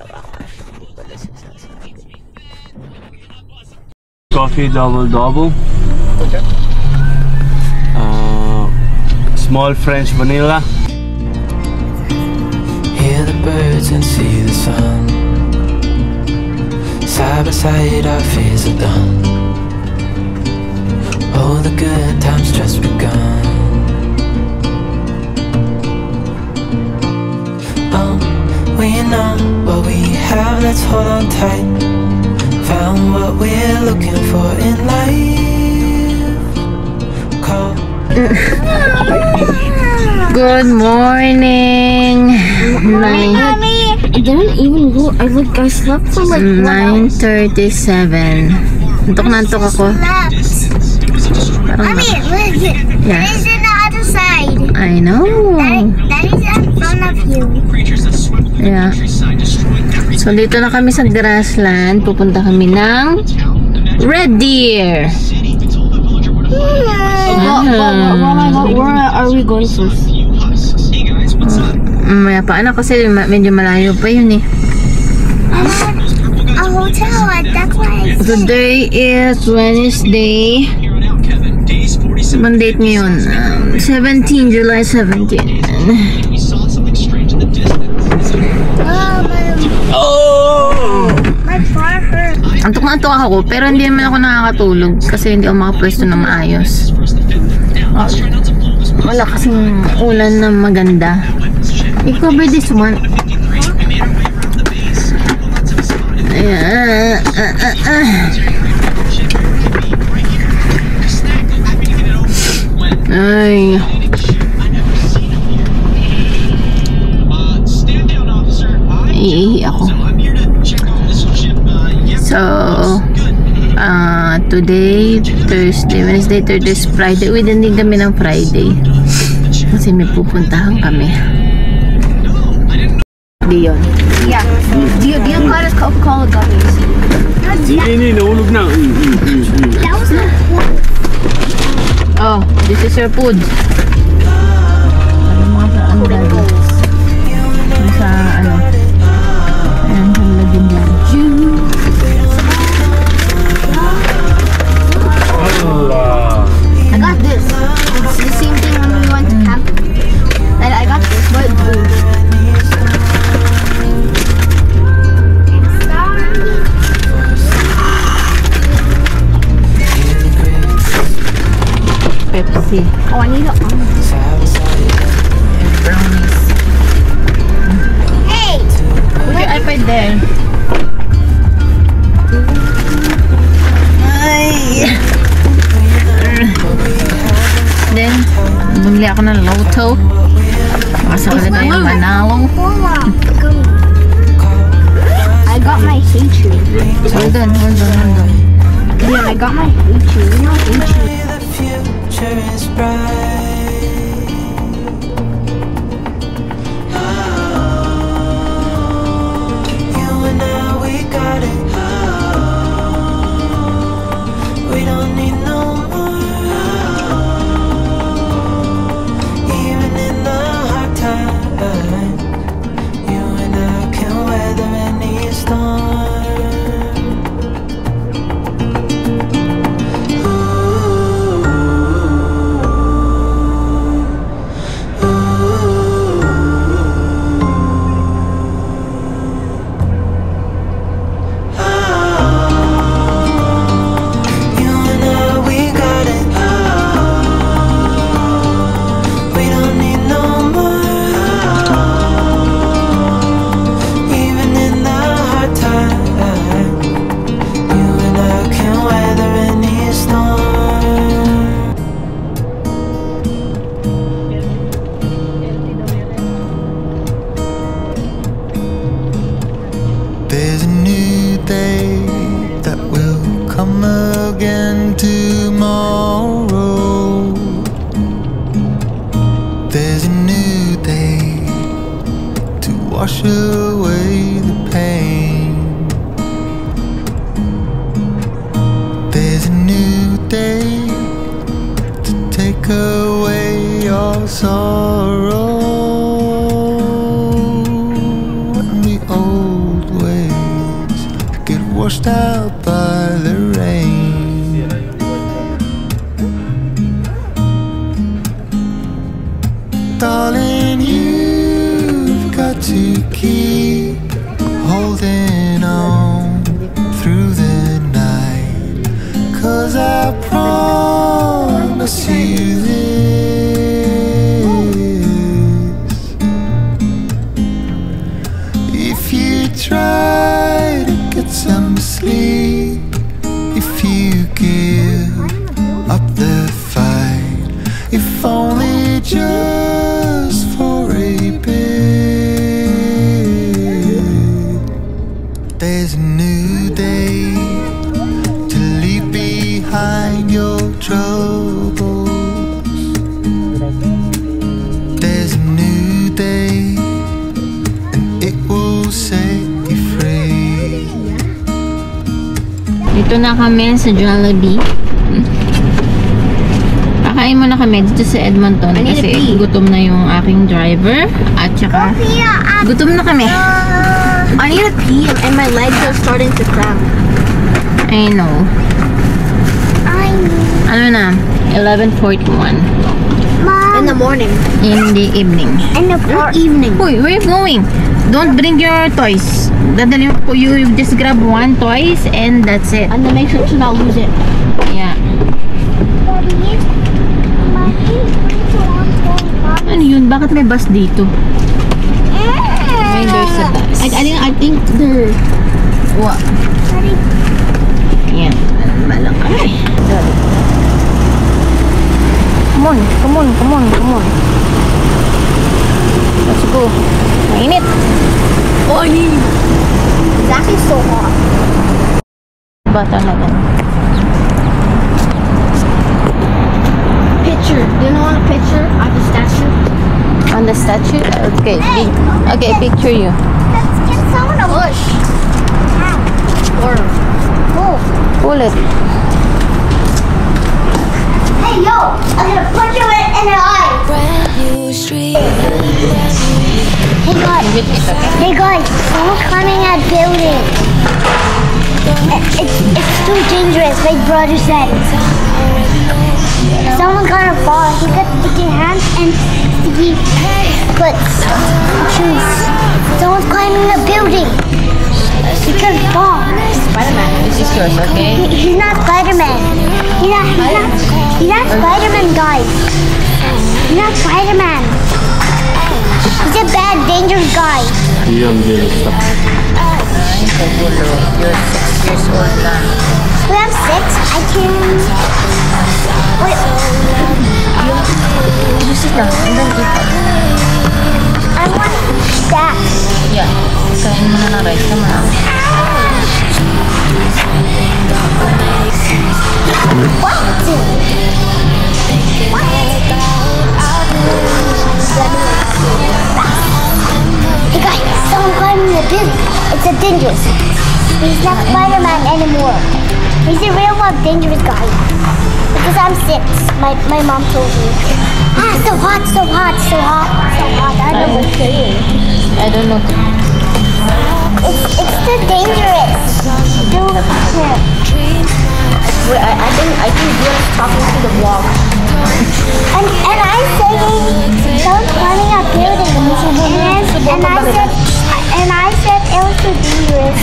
Hindi pala siya sasabi. Coffee double. Small French vanilla. Hear the birds and see the sun. Side by side our fears are done. Oh, the good times just begun. Oh, we know what we have, let's hold on tight. Found what we're looking for in life. Call. Good morning. Mommy, I didn't even go. I slept for like 9:37. Antok ako. Mommy, listen. Yeah. That is on the other side. I know. That is in front of you. Yeah. So dito na kami sa grassland. Pupunta kami ng Red Deer. Where are we going first? Maya pa anak kasi medyo malayo pa yun eh. A hotel, that's why. Today is Wednesday. Monday ngayon. 17, July 17. Oh, my car hurts. Antok na antok ako pero hindi naman ako nakakatulog kasi hindi ako makapwesto na maayos. Wala kasing ulan na maganda. I-cover this one. Ay. Iihi ako. So, today, Thursday, Wednesday, Thursday, Friday. Uy, din kami ng Friday. Kasi may pupuntahan kami. Diyon. Yeah. Do you got us Coca-Cola gummies? Nahulog na. That was not cool. Oh, this is your food. Ano mga sa ano dali? Sa ano? Ayan, lagyan dyan. I got this. It's the same thing when we went to camp. And I got this, but blue. Pepsi. Oh, I need a Brownies. Hey! Put your iPad there. Ay! Then, bumili ako ng Lotto. Makasakala tayo manalo. I got my hatred. Hold on. Yeah, I got my hatred. You know hatred. Future is bright. You and I, we got it. We don't need no more. Even in the hard time, you and I can weather any storm. washed out by the rain. Darling, you've got to keep holding on through the night, 'cause I promise you this: if you try to get some sleep, if you give up the fight, if only just for a bit, there's a new day to leave behind your troubles. There's a new day, and it will set you free. Dito na kami sa Jollibee. Kakain muna kami dito sa Edmonton kasi gutom na yung aking driver at saka gutom na kami. I need to pee and my legs are starting to cramp. I know. Ano na? 11:41 In the morning. in the evening. In the evening. Uy, where you going? Don't bring your toys. Dadalhin ko, you just grab one toys and that's it. And then make sure to not lose it. Yeah. Ano yun? Bakit may bus dito? May there's a bus. I think they're... What? Yan. Balang kami. Come on, come on, come on, come on. Let's go. Mainit. Oh, it's actually so hot. Bata na gan. Picture. Do you want a picture of the statue? On the statue? Okay. Okay, picture you. Let's get someone a bush. Or Pull it. hey, yo! I'm gonna punch you in the eye. Hey guys, someone's climbing that building. It's too dangerous, my brother said. Someone's gonna fall. He got sticky hands and sticky foots, shoes. Someone's climbing the building. He could fall. Spider-Man, this is yours, okay? He's not Spider-Man. He's not Spider-Man, guys. He's not Spider-Man. He's a bad, dangerous guy. Yan, din. Stop. You're 6 years old na. We have 6. I can. Wait. You sit down and then eat. I want that. Yeah. Kain mo na ng rice. Come on. Hey guys, someone climbing the building. It's a dangerous. He's not Spider-Man anymore. He's a real life dangerous guy. Because I'm 6. My mom told me. Ah, so hot, so hot, so hot, so hot. I don't know what to say. I don't know. It's too dangerous. Wait, I think you're talking to the vlog. And I'm saying don't climbing a building. And I said it was too dangerous.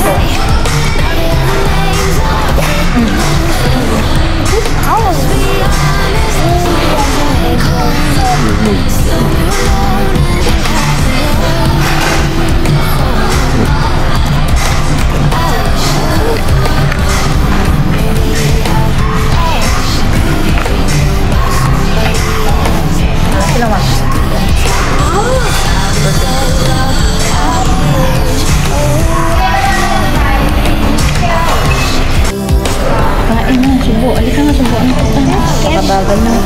Kain na, subo. Alika nga, subo. Ano kita? Kabagal na.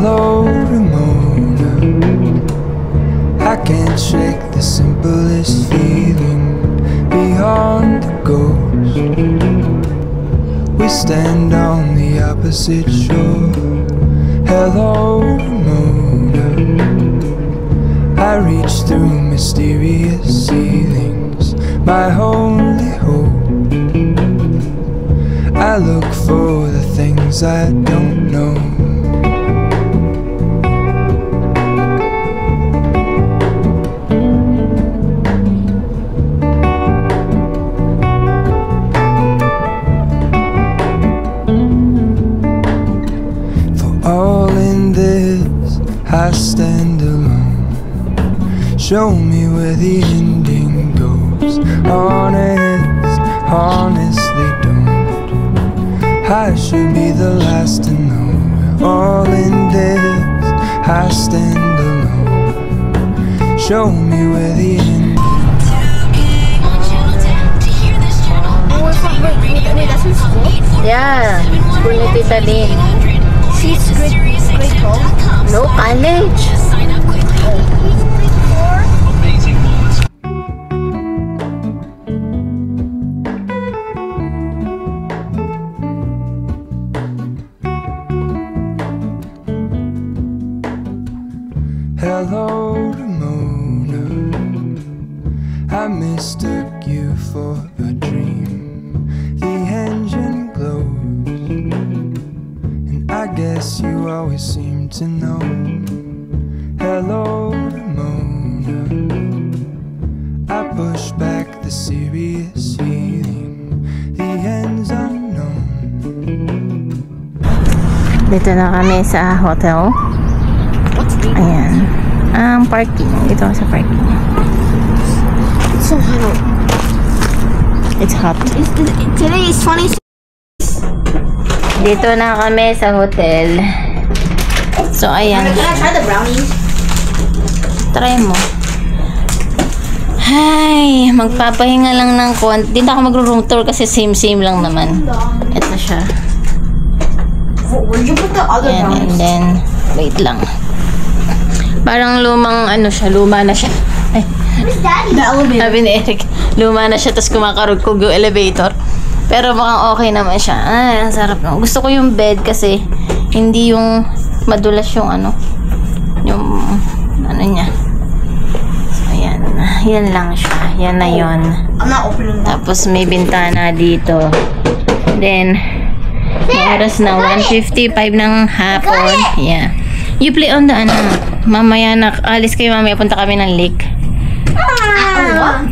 Hello, Ramona. I can't shake the simplest feeling beyond the ghost. We stand on the opposite shore. Hello, Ramona. I reach through mysterious ceilings, my only hope. I look for the things I don't know. For all in this, I stand alone. Show me where the ending goes. Honestly don't. I should be the last to know. All in this, I stand alone. Show me where the end. Yeah, school ni Tita Lynn. She's grade 12. No, college. Hello, Ramona. I mistook you for a dream. The engine glows, and I guess you always seem to know. Hello, Ramona. I push back the serious feeling. The end's unknown. Dito na kami sa hotel. Ayan. Ang parking. Dito ako sa parking. It's so hot. It's hot. Today is 26. Dito na kami sa hotel. So, ayan. Can I try the brownies? Try mo. Hi! Magpapahinga lang ng konti. Dito ako mag-room tour kasi same-same lang naman. Ito siya. Where'd you put the other Ayan, and brownies? then, wait lang. Parang lumang ano siya, luma na siya. Ay, Where's Daddy? The elevator. sabi ni Eric, luma na siya, tapos kumakarugkog yung elevator. Pero mukhang okay naman siya. Ay, ang sarap no. Gusto ko yung bed kasi hindi yung madulas yung ano, yung ano niya. So, ayan. Yan lang siya. Yan na yun. I'm not opening that. Tapos may bintana dito. Then, oras na 1:55 ng hapon. Yeah. You play on the ano. Mamaya na, alis kayo mamaya, punta kami ng lake.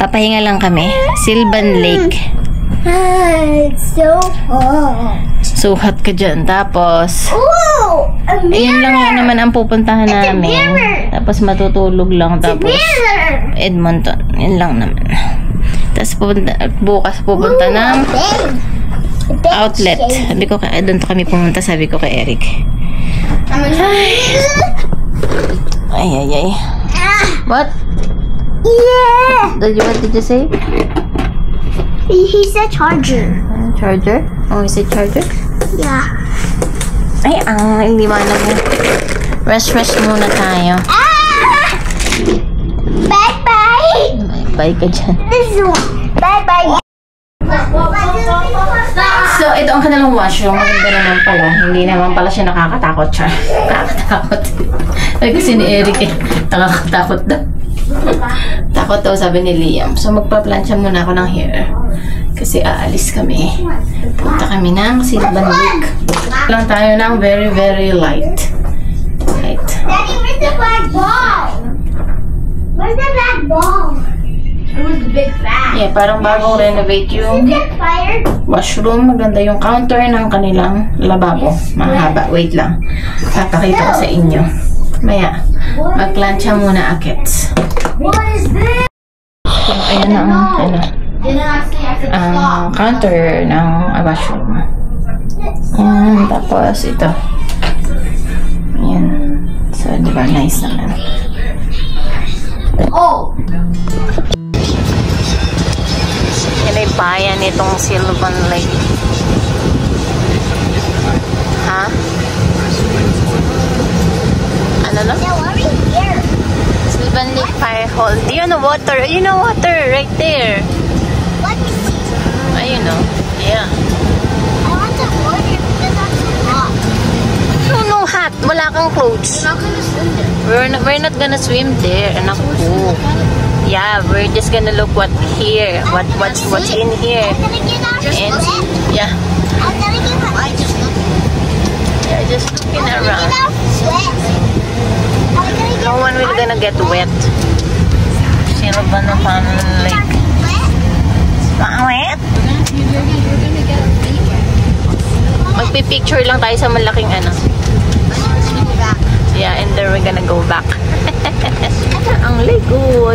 Papahinga lang kami. Silvan Lake. It's so hot. So hot ka dyan. Tapos, Ooh, a ayun lang yun naman ang pupuntahan It's a namin. mirror. Tapos matutulog lang. Tapos, mirror. Edmonton. Yun lang naman. Tapos bukas pupunta ng outlet. Sabi ko, doon to kami pumunta. Sabi ko kay Eric. Ay. What? Yeah. What did you say? He said charger. Charger? Oh, is it charger? Yeah. Ay, hindi liwanag mo. Rest muna tayo. Bye-bye. Bye ka dyan. This is one. Bye-bye. So, ito ang kanilang washroom. Maganda naman pala. Hindi naman pala siya nakakatakot siya. Nakakatakot. Ay, kasi ni Eric eh. Nakakatakot daw. Takot daw, sabi ni Liam. So, magpa-plancha muna ako ng hair. Kasi aalis kami. Punta kami ng Silvan Lake. Lang tayo ng very, very light. Light. Daddy, where's the black ball? Where's the black ball? It was the big fat. Yeah, parang bagong renovate yung Is it fire? washroom. Maganda yung counter ng kanilang lababo. Mahaba. Wait lang. Papakita ko sa inyo. Maya, magplancha muna akits. What is this? So, ayan na ang ang counter ng washroom. Ayan, tapos ito. Ayan. So, diba? Nice naman. Oh! Yan ay bayan itong Silvan Lake. Ha? Ano? Sylvan Lake Fire Hall. Do you know water? You know water right there. You know. Yeah. I want the water because that's hot. No hot. Wala kang clothes. We're not gonna swim there. We're not gonna swim there. Anak ko. Yeah, we're just gonna look what's here. What's in here. I'm gonna get out. And yeah. I'm gonna get out. I just look. Yeah, just looking around. Wet. No one will gonna get wet. Sino ba naman like wet? Magpipicture lang tayo sa malaking ano. Yeah, and then we're gonna go back. Ang lake. Oh,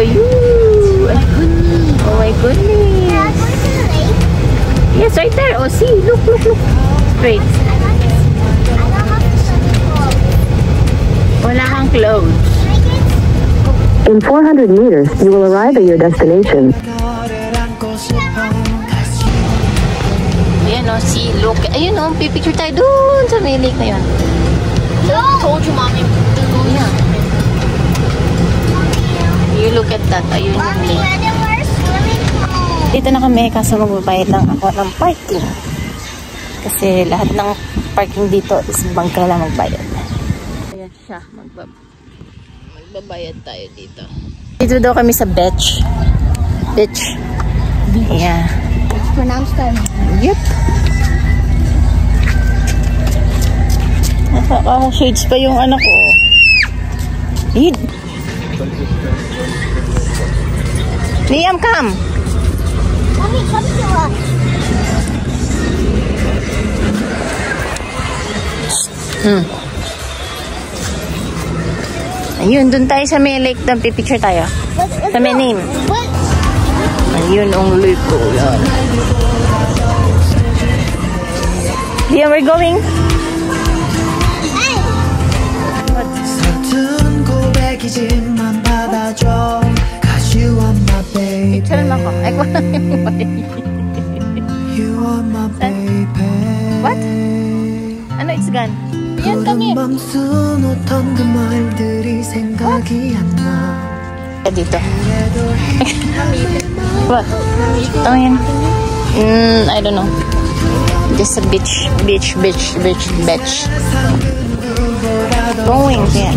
oh my goodness. Yes, right there. Oh, see. Look. Straight. Wala kang clothes. In 400 meters, you will arrive at your destination. Ayan o, see, look. Ayun o, pipicture tayo doon sa may lake na yun. Told you, mommy. Yeah. You look at that. Ayun yung lake. Dito na kami, kaso magbabayad lang ako ng parking. Kasi lahat ng parking dito is bangka lang magbayad. Ayan siya, magbabayad tayo dito. Dito daw kami sa beach. Beach. Yeah. It's pronounced that. Yep. Nakaka-shades pa yung anak ko. Eid. Liam, come. Mommy, come to us. Ayun, dun tayo sa may lake. Doon, pipicture tayo. Sa may name. What? Ayun, ang lake ko. Yan. Liam, we're going. Picture lang ko. Ay, wala yung What? Ano, it's gone. Yan kami. Dito. What? Oh, yan. I don't know. Just a beach. Going here.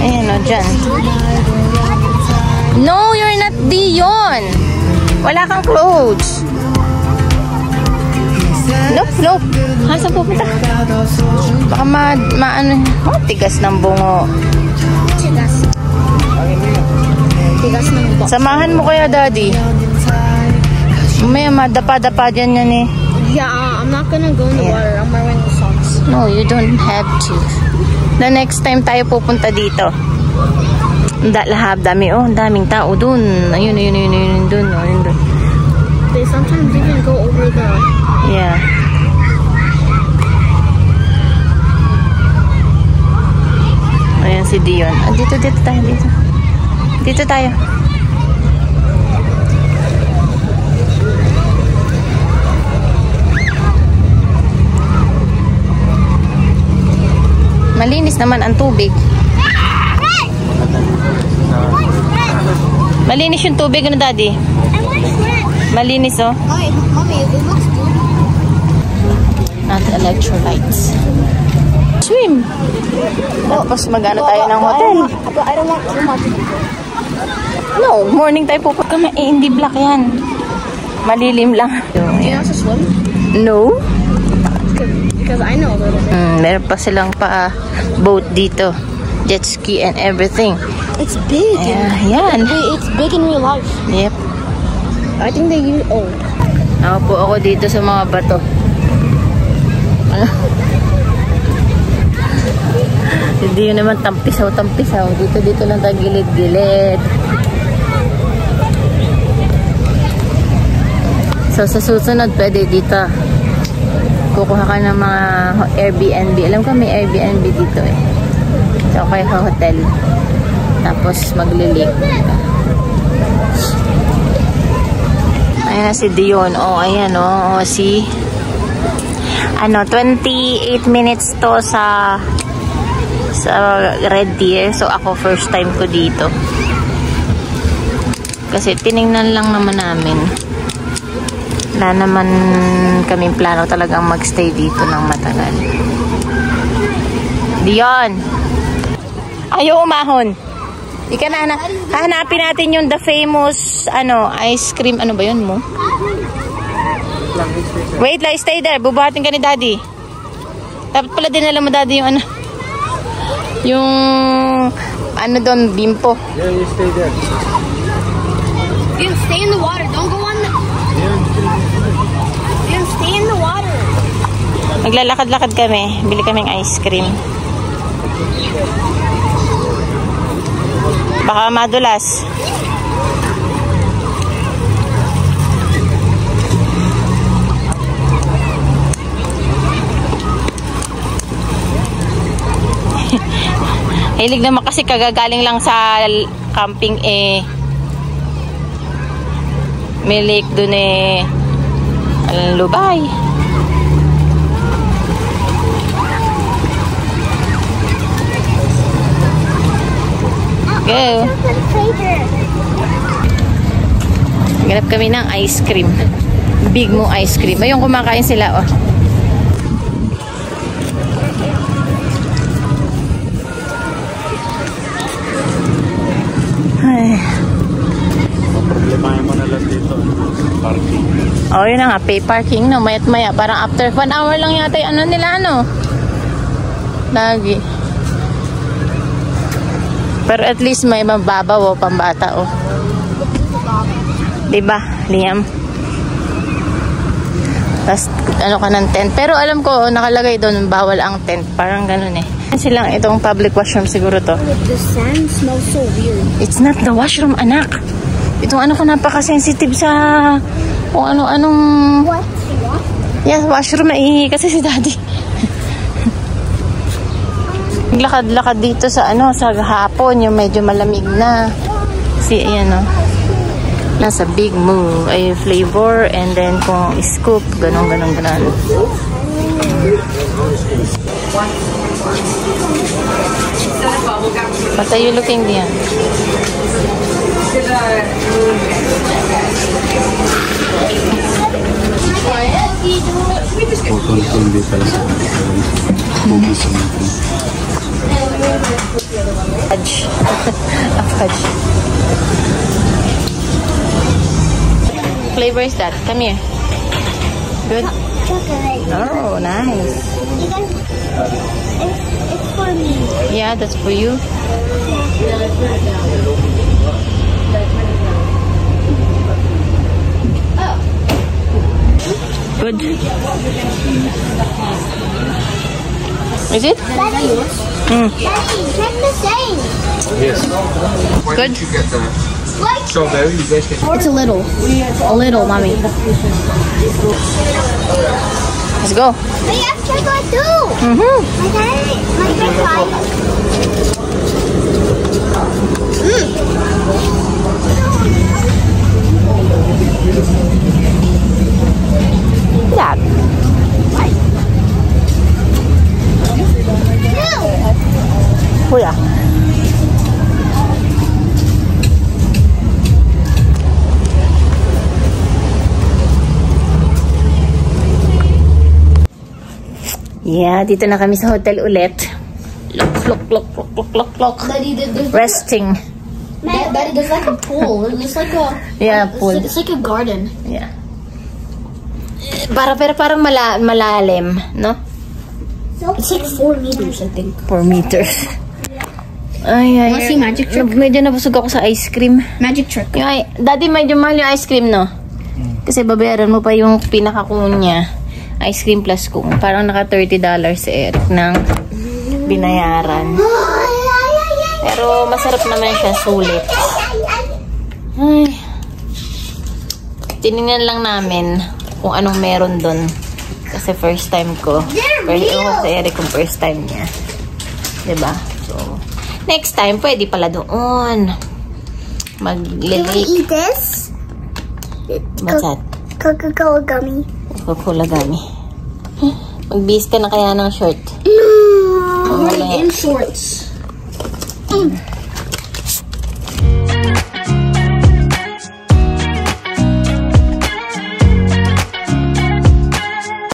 Ayan o, dyan. No, you're not Dion. Wala kang clothes. Nope. Saan pupunta? Baka maano. Oh, tigas ng bungo. Tigas ng bungo. Samahan mo kaya, Daddy. May madapa-dapa dyan yan eh. Yeah, I'm not gonna go in the water. I'm wearing the socks. No, you don't have to. The next time tayo pupunta dito. Lahab, dami. Oh, daming tao dun. Ayun, dun. They sometimes even go over the... Yeah. Ayan si Dion. Dito tayo. Dito tayo. Malinis naman ang tubig. Malinis yung tubig, ano, Daddy? Malinis, oh. Mommy, it looks good. Not electrolytes. Swim. Tapos magano tayo ng hotel. But I don't want too much. No, morning tayo pupunta. Hindi black yan. Malilim lang. Do you know how to swim? No. Because I know a little bit. Meron pa silang boat dito. Jet ski and everything. It's big. Yan. It's big in real life. Yep. I think they use... Oh. Ako ako dito sa mga bato. Hindi yun naman tampisaw. Dito lang tayo gilid-gilid. So sa susunod pwede dito. Kukuha ka ng mga Airbnb. Alam ko may Airbnb dito eh. So kaya hotel. Tapos maglilig. Ayan na si Dion. Oh, ayan oh. See? 28 minutes to sa Red Deer. So, ako first time ko dito. Kasi tiningnan lang naman namin. Wala naman kaming plano talagang magstay dito ng matagal. Dion! Ayaw umahon! Ika na, hahanapin natin yung the famous, ice cream. Ano ba yun mo? Wait lang, stay there. Bubuhatin ka ni Daddy. Dapat pala dinala mo, Daddy, yung doon, bimpo. Yeah, you stay there. You stay in the water. Don't go on the... You stay in the water. Maglalakad-lakad kami. Bili kaming ice cream. Baka madulas. Hilig naman kasi kagagaling lang sa camping may lake dun Lubay. Go. Ganap kami ng ice cream. Big Mo ice cream. Ayun, kumakain sila, oh. Ay. Problemahin mo na lang dito. Parking. Oh, yun na nga. Pay parking, no? Maya't maya. Parang after 1 hour lang yata yung nila, lagi. Pero at least may mababaw, pambata, oh. Diba, Liam? Tapos, ka ng tent. Pero alam ko, nakalagay doon, bawal ang tent. Parang ganun eh. Silang itong public washroom siguro to. The sand smells so weird. It's not the washroom, anak. Itong ko napaka-sensitive sa kung anong... What? Yes, washroom na ihi kasi si Daddy. Naglakad-lakad dito sa sa hapon, yung medyo malamig na. Ayan, nasa Big Mo ay flavor, and then kung scoop, ganun. What are you looking diyan? Fudge. Fudge. Flavor is that? Come here. Good? Chocolate. Oh, nice. You guys, it's for me. Yeah, that's for you. Good. Is it? Daddy, Daddy, check the same. Yes. Good. You get the Like strawberry. You guys can. It's a little, mommy. Let's go. we have chocolate too. Mm-hmm. My daddy, my friend tried. That. Oh yeah. Yeah, dito na kami sa hotel ulit. Look. Daddy, there's Resting. Daddy, there's like a pool. It's like a Pool. It's like a garden. Yeah. Pero parang malalim, no? It's like 4 meters, I think. 4 meters. Ay. Wanna see magic trick? Medyo nabusog ako sa ice cream. Magic trick. Daddy, medyo mahal yung ice cream, no? Kasi babayaran mo pa yung pinaka-kun niya. Ice cream plus kun. Parang naka $30 si Eric ng binayaran. Pero masarap naman siya, sulit. Ay. Tinignan lang namin kung anong meron doon. Kasi first time ko. First si Eric kung first time niya. Diba? So, next time, pwede pala doon. Can we Maglilake. eat this? What's that? Coca-Cola gummy. Coca-Cola gummy. Mag-bis ka na kaya ng short. No, I'm already in shorts.